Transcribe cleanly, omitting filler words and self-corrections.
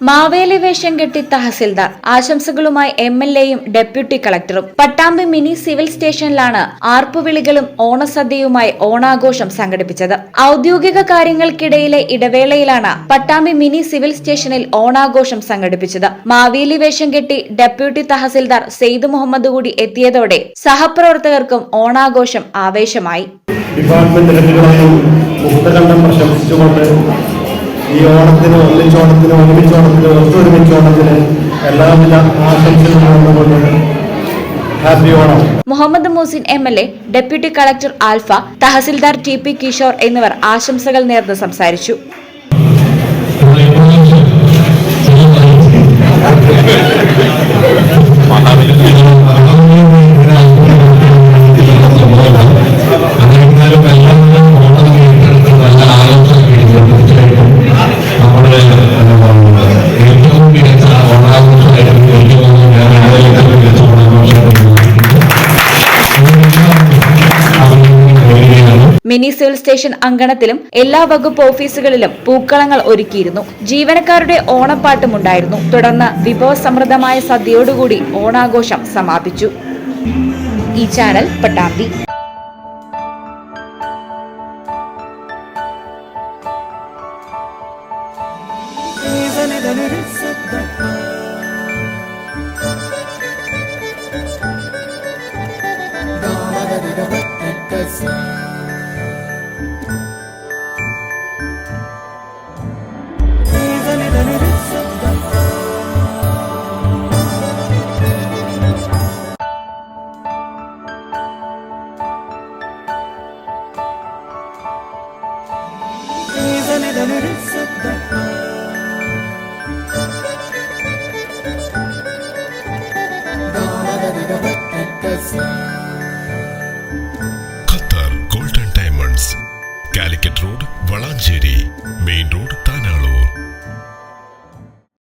മാവേലി വേഷം കെട്ടി തഹസിൽദാർ ആശംസകളുമായി MLAയും ഡെപ്യൂട്ടി കളക്ടറും. പട്ടാമ്പി മിനി സിവിൽ സ്റ്റേഷനിലാണ് ആർപ്പുവിളികളും ഓണസദ്യയുമായി ഓണാഘോഷം സംഘടിപ്പിച്ചത്. ഔദ്യോഗിക കാര്യങ്ങൾക്കിടയിലെ ഇടവേളയിലാണ് പട്ടാമ്പി മിനി സിവിൽ സ്റ്റേഷനിൽ ഓണാഘോഷം സംഘടിപ്പിച്ചത്. മാവേലി വേഷം കെട്ടി ഡെപ്യൂട്ടി തഹസിൽദാർ സെയ്ദ് മുഹമ്മദ് കൂടി എത്തിയതോടെ സഹപ്രവർത്തകർക്കും ഓണാഘോഷം ആവേശമായി. ഈ ഓണത്തിന് ഒത്തൊരുമിച്ചോണത്തിന് എല്ലാവിധ ആശംസകളും. Happy Onam. Muhammad Moosin MLA, deputy collector Alfa, tahsildar TP Kishore എന്നിവർ ആശംസകൾ നേർന്ന് സംസാരിച്ചു. മിനി സിവിൽ സ്റ്റേഷൻ അങ്കണത്തിലും എല്ലാ വകുപ്പ് ഓഫീസുകളിലും പൂക്കളങ്ങൾ ഒരുക്കിയിരുന്നു. ജീവനക്കാരുടെ ഓണപ്പാട്ടുമുണ്ടായിരുന്നു. തുടർന്ന് വിഭവസമൃദ്ധമായ സദ്യയോടുകൂടി ഓണാഘോഷം സമാപിച്ചു. ഈ ചാനൽ പട്ടാമ്പി. See